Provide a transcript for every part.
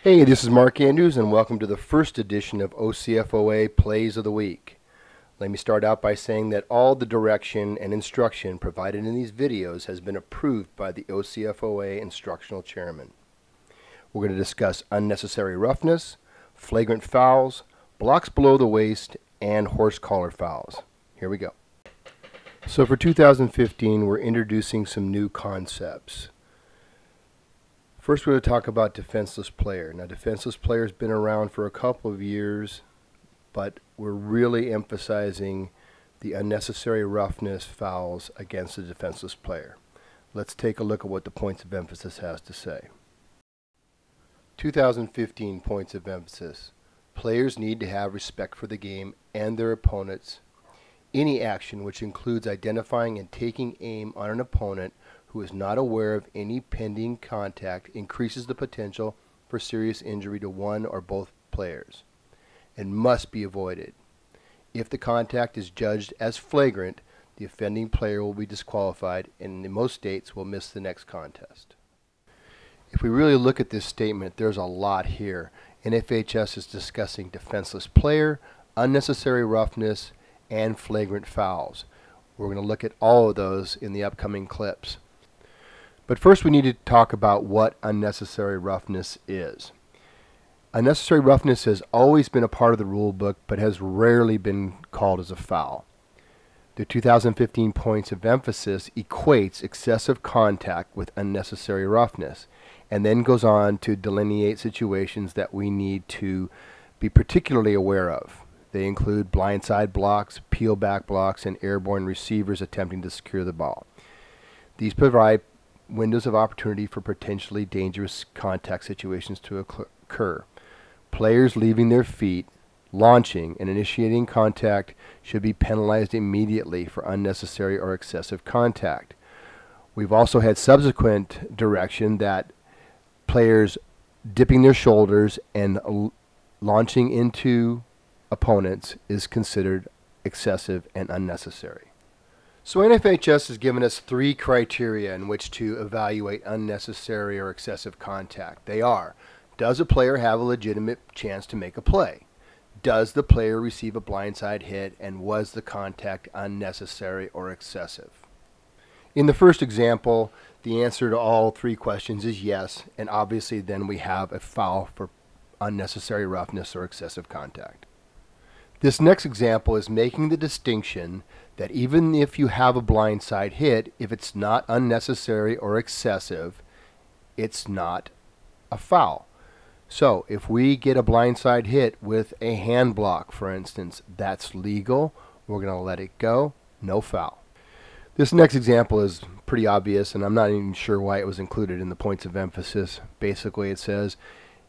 Hey, this is Mark Andrews, and welcome to the first edition of OCFOA Plays of the Week. Let me start out by saying that all the direction and instruction provided in these videos has been approved by the OCFOA Instructional Chairman. We're going to discuss unnecessary roughness, flagrant fouls, blocks below the waist, and horse collar fouls. Here we go. So for 2015, we're introducing some new concepts. First, we're going to talk about defenseless player. Now, defenseless player has been around for a couple of years, but we're really emphasizing the unnecessary roughness fouls against the defenseless player. Let's take a look at what the points of emphasis has to say. 2015 points of emphasis. Players need to have respect for the game and their opponents. Any action which includes identifying and taking aim on an opponent who is not aware of any pending contact increases the potential for serious injury to one or both players and must be avoided. If the contact is judged as flagrant, the offending player will be disqualified and in most states will miss the next contest. If we really look at this statement, there's a lot here. NFHS is discussing defenseless player, unnecessary roughness, and flagrant fouls. We're going to look at all of those in the upcoming clips. But first we need to talk about what unnecessary roughness is. Unnecessary roughness has always been a part of the rule book, but has rarely been called as a foul. The 2015 points of emphasis equates excessive contact with unnecessary roughness, and then goes on to delineate situations that we need to be particularly aware of. They include blindside blocks, peel back blocks, and airborne receivers attempting to secure the ball. These provide windows of opportunity for potentially dangerous contact situations to occur. Players leaving their feet, launching, and initiating contact should be penalized immediately for unnecessary or excessive contact. We've also had subsequent direction that players dipping their shoulders and launching into opponents is considered excessive and unnecessary. So NFHS has given us 3 criteria in which to evaluate unnecessary or excessive contact. They are: does a player have a legitimate chance to make a play? Does the player receive a blindside hit? And was the contact unnecessary or excessive? In the first example, the answer to all 3 questions is yes, and obviously then we have a foul for unnecessary roughness or excessive contact. This next example is making the distinction that even if you have a blindside hit, if it's not unnecessary or excessive, it's not a foul. So if we get a blindside hit with a hand block, for instance, that's legal. We're going to let it go. No foul. This next example is pretty obvious, and I'm not even sure why it was included in the points of emphasis. Basically, it says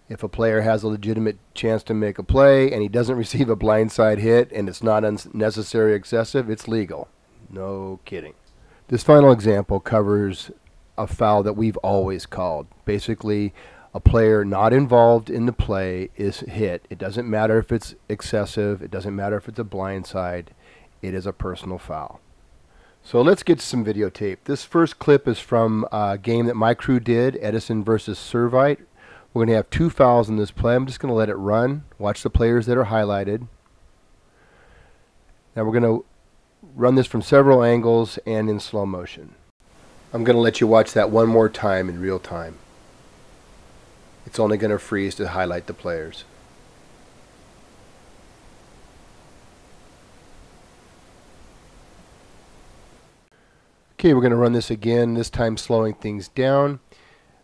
if a player has a legitimate chance to make a play and he doesn't receive a blindside hit and it's not unnecessary or excessive, it's legal. No kidding. This final example covers a foul that we've always called. Basically, a player not involved in the play is hit. It doesn't matter if it's excessive. It doesn't matter if it's a blindside. It is a personal foul. So let's get to some videotape. This first clip is from a game that my crew did, Edison versus Servite. We're going to have 2 fouls in this play. I'm just going to let it run. Watch the players that are highlighted. Now we're going to run this from several angles and in slow motion. I'm going to let you watch that one more time in real time. It's only going to freeze to highlight the players. Okay, we're going to run this again, this time slowing things down.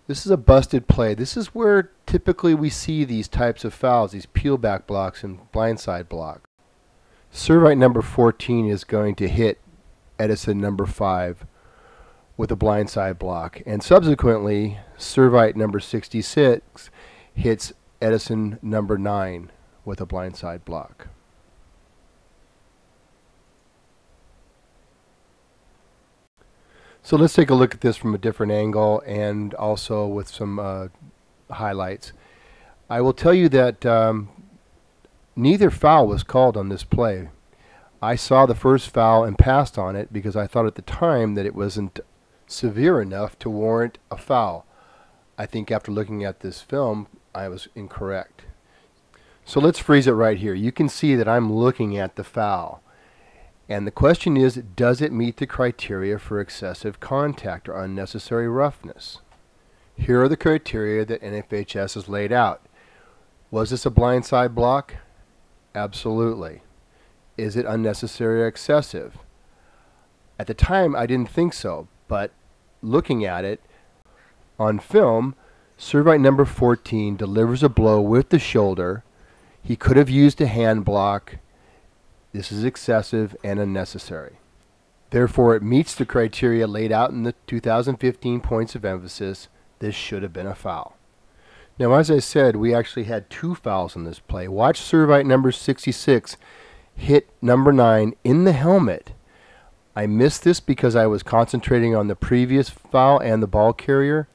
This is a busted play. This is where typically we see these types of fouls, these peel back blocks and blindside blocks. Servite number 14 is going to hit Edison number 5 with a blindside block, and subsequently Servite number 66 hits Edison number 9 with a blindside block. So let's take a look at this from a different angle and also with some highlights. I will tell you that neither foul was called on this play. I saw the first foul and passed on it because I thought at the time that it wasn't severe enough to warrant a foul. I think after looking at this film, I was incorrect. So let's freeze it right here. You can see that I'm looking at the foul. And the question is, does it meet the criteria for excessive contact or unnecessary roughness? Here are the criteria that NFHS has laid out. Was this a blindside block? Absolutely. Is it unnecessary or excessive? At the time, I didn't think so, but looking at it on film, Servite number 14 delivers a blow with the shoulder. He could have used a hand block. This is excessive and unnecessary. Therefore, it meets the criteria laid out in the 2015 points of emphasis. This should have been a foul. Now, as I said, we actually had 2 fouls in this play. Watch Servite number 66 hit number 9 in the helmet. I missed this because I was concentrating on the previous foul and the ball carrier.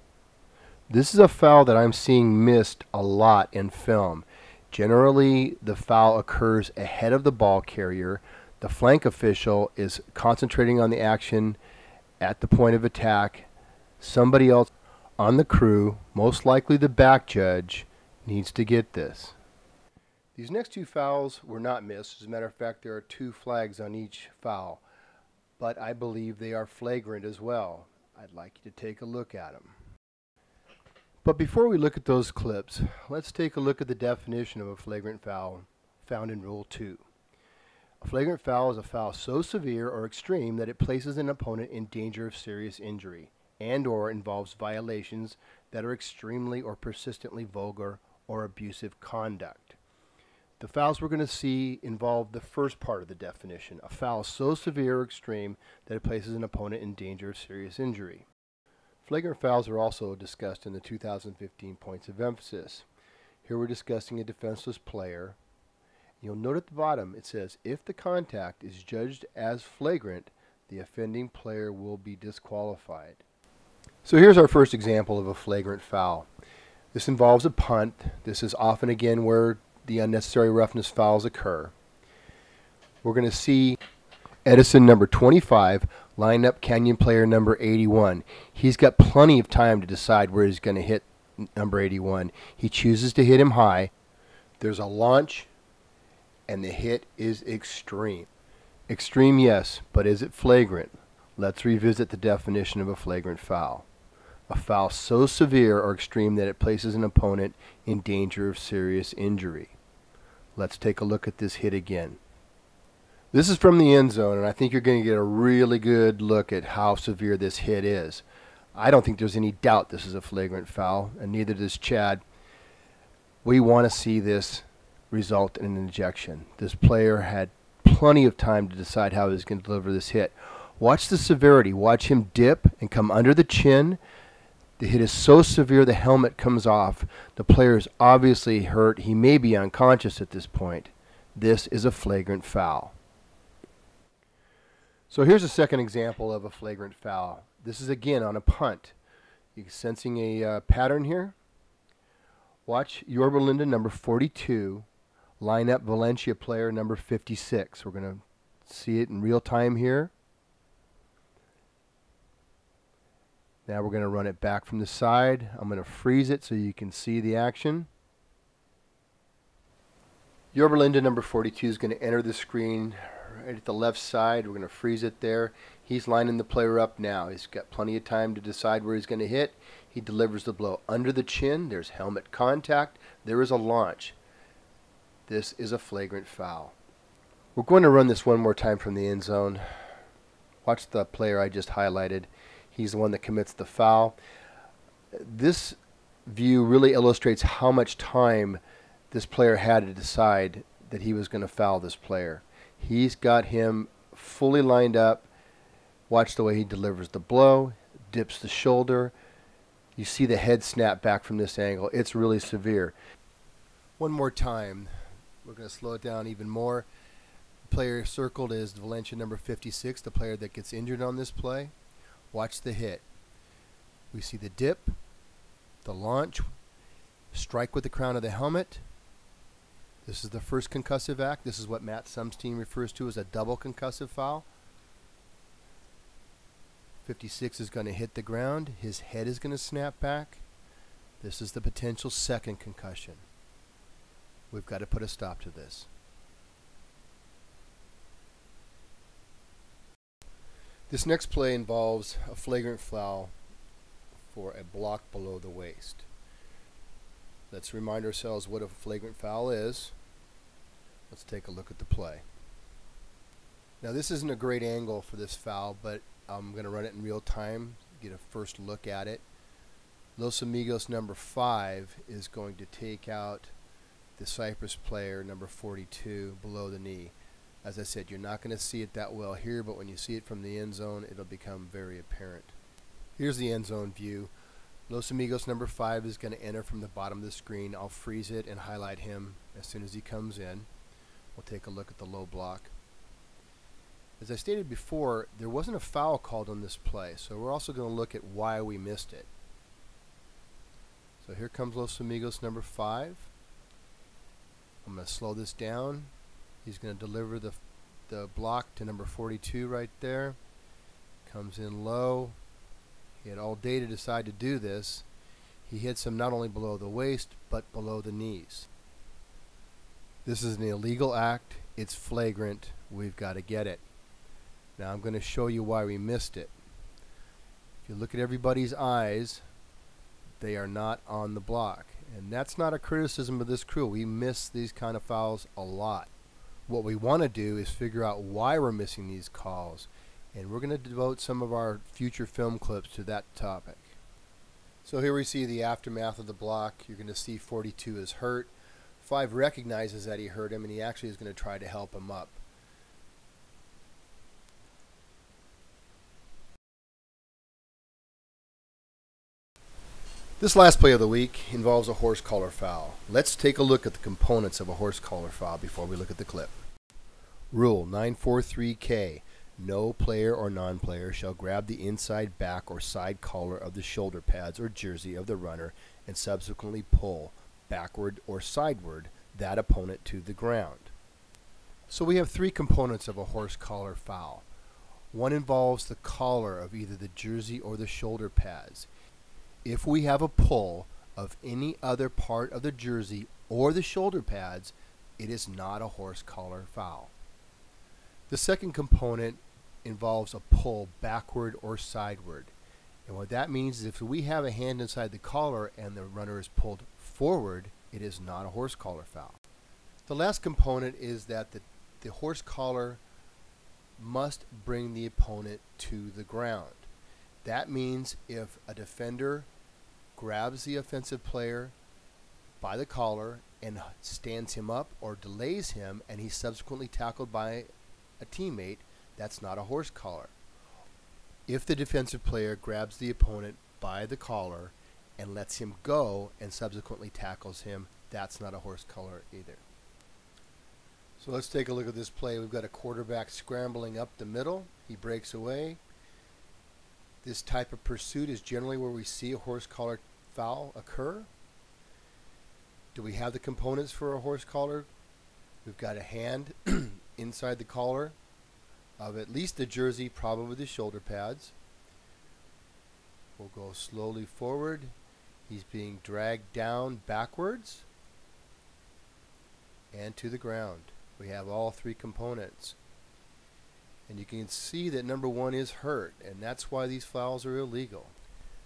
This is a foul that I'm seeing missed a lot in film. Generally, the foul occurs ahead of the ball carrier. The flank official is concentrating on the action at the point of attack. Somebody else on the crew, most likely the back judge, needs to get this. These next 2 fouls were not missed. As a matter of fact, there are 2 flags on each foul. But I believe they are flagrant as well. I'd like you to take a look at them. But before we look at those clips, let's take a look at the definition of a flagrant foul found in Rule 2. A flagrant foul is a foul so severe or extreme that it places an opponent in danger of serious injury and/or involves violations that are extremely or persistently vulgar or abusive conduct. The fouls we're going to see involve the first part of the definition, a foul so severe or extreme that it places an opponent in danger of serious injury. Flagrant fouls are also discussed in the 2015 points of emphasis. Here we're discussing a defenseless player. You'll note at the bottom it says, if the contact is judged as flagrant, the offending player will be disqualified. So here's our first example of a flagrant foul. This involves a punt. This is often again where the unnecessary roughness fouls occur. We're going to see Edison number 25 line up Canyon player number 81. He's got plenty of time to decide where he's going to hit number 81. He chooses to hit him high. There's a launch, and the hit is extreme. Extreme, yes, but is it flagrant? Let's revisit the definition of a flagrant foul. A foul so severe or extreme that it places an opponent in danger of serious injury. Let's take a look at this hit again. This is from the end zone, and I think you're going to get a really good look at how severe this hit is. I don't think there's any doubt this is a flagrant foul, and neither does Chad. We want to see this result in an ejection. This player had plenty of time to decide how he was going to deliver this hit. Watch the severity. Watch him dip and come under the chin. The hit is so severe the helmet comes off. The player is obviously hurt. He may be unconscious at this point. This is a flagrant foul. So here's a second example of a flagrant foul. This is again on a punt. You're sensing a pattern here. Watch Yorba Linda number 42 line up Valencia player number 56. We're going to see it in real time here. Now we're going to run it back from the side. I'm going to freeze it so you can see the action. Yorba Linda number 42 is going to enter the screen right at the left side. We're going to freeze it there. He's lining the player up now. He's got plenty of time to decide where he's going to hit. He delivers the blow under the chin. There's helmet contact. There is a launch. This is a flagrant foul. We're going to run this one more time from the end zone. Watch the player I just highlighted. He's the one that commits the foul. This view really illustrates how much time this player had to decide that he was going to foul this player. He's got him fully lined up. Watch the way he delivers the blow, dips the shoulder. You see the head snap back from this angle. It's really severe. One more time. We're going to slow it down even more. The player circled is Valencia number 56, the player that gets injured on this play. Watch the hit. We see the dip, the launch, strike with the crown of the helmet. This is the first concussive act. This is what Matt Sumstein refers to as a double concussive foul. 56 is going to hit the ground. His head is going to snap back. This is the potential second concussion. We've got to put a stop to this. This next play involves a flagrant foul for a block below the waist. Let's remind ourselves what a flagrant foul is. Let's take a look at the play. Now this isn't a great angle for this foul, but I'm going to run it in real time, get a first look at it. Los Amigos number 5 is going to take out the Cyprus player number 42 below the knee. As I said, you're not going to see it that well here, but when you see it from the end zone, it'll become very apparent. Here's the end zone view. Los Amigos number 5 is going to enter from the bottom of the screen. I'll freeze it and highlight him as soon as he comes in. We'll take a look at the low block. As I stated before, there wasn't a foul called on this play, so we're also going to look at why we missed it. So here comes Los Amigos number 5. I'm going to slow this down. He's going to deliver the block to number 42 right there. Comes in low. He had all day to decide to do this. He hits him not only below the waist, but below the knees. This is an illegal act. It's flagrant. We've got to get it. Now I'm going to show you why we missed it. If you look at everybody's eyes, they are not on the block. And that's not a criticism of this crew. We miss these kind of fouls a lot. What we want to do is figure out why we're missing these calls. And we're going to devote some of our future film clips to that topic. So here we see the aftermath of the block. You're going to see 42 is hurt. 5 recognizes that he hurt him, and he actually is going to try to help him up. This last play of the week involves a horse collar foul. Let's take a look at the components of a horse collar foul before we look at the clip. Rule 943K. No player or non-player shall grab the inside back or side collar of the shoulder pads or jersey of the runner and subsequently pull, backward or sideward, that opponent to the ground. So we have 3 components of a horse collar foul. One involves the collar of either the jersey or the shoulder pads. If we have a pull of any other part of the jersey or the shoulder pads, it is not a horse collar foul. The second component involves a pull backward or sideward. And what that means is if we have a hand inside the collar and the runner is pulled forward, it is not a horse collar foul. The last component is that the horse collar must bring the opponent to the ground. That means if a defender grabs the offensive player by the collar and stands him up or delays him and he's subsequently tackled by a teammate, that's not a horse collar. If the defensive player grabs the opponent by the collar and lets him go and subsequently tackles him, that's not a horse collar either. So let's take a look at this play. We've got a quarterback scrambling up the middle. He breaks away. This type of pursuit is generally where we see a horse collar foul occur. Do we have the components for a horse collar? We've got a hand inside the collar of at least the jersey, probably the shoulder pads. We'll go slowly forward. He's being dragged down backwards and to the ground. We have all 3 components. And you can see that number 1 is hurt, and that's why these fouls are illegal.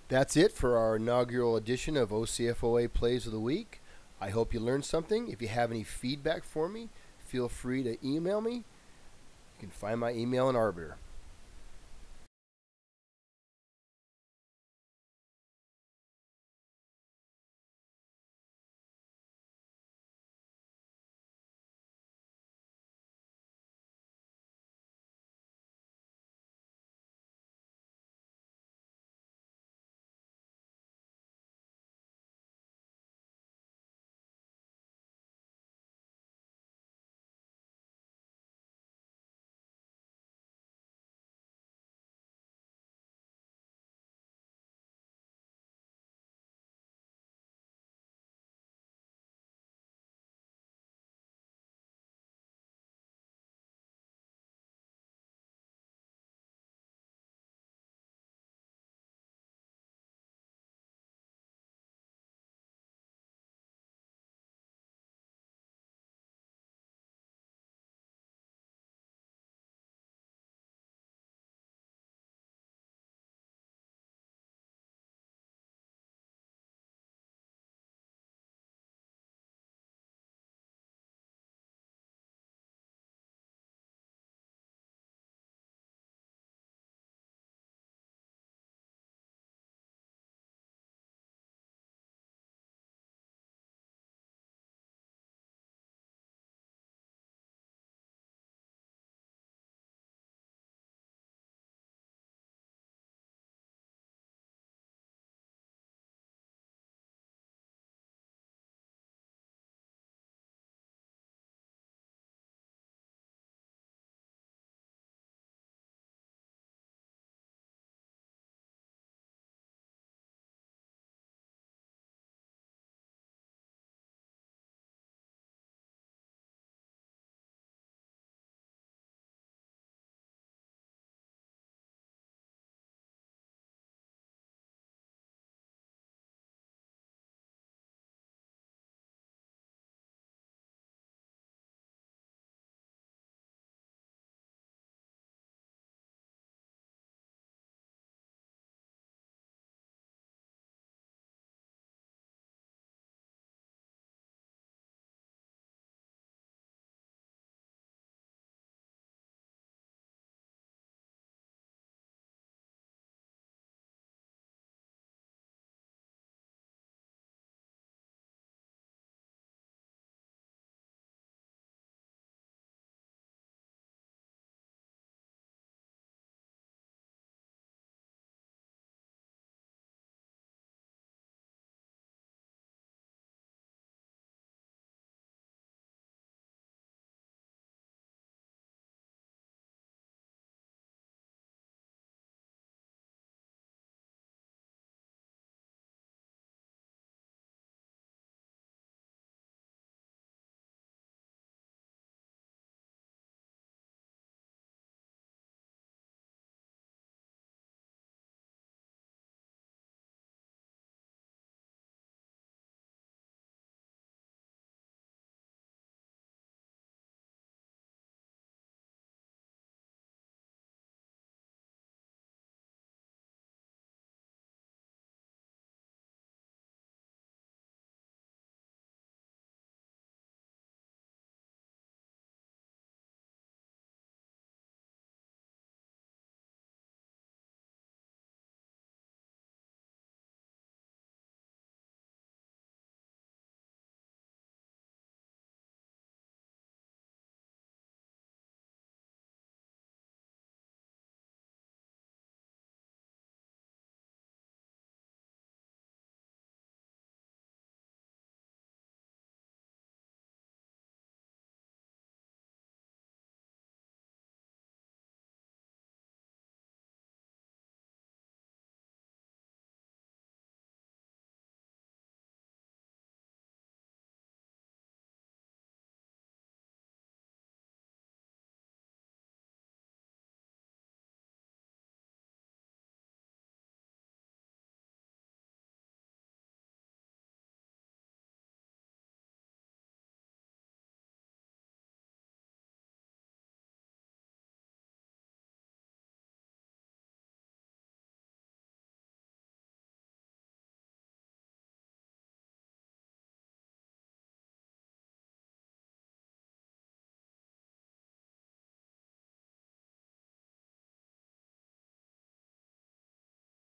That's it for our inaugural edition of OCFOA Plays of the Week. I hope you learned something. If you have any feedback for me, feel free to email me. You can find my email in Arbiter.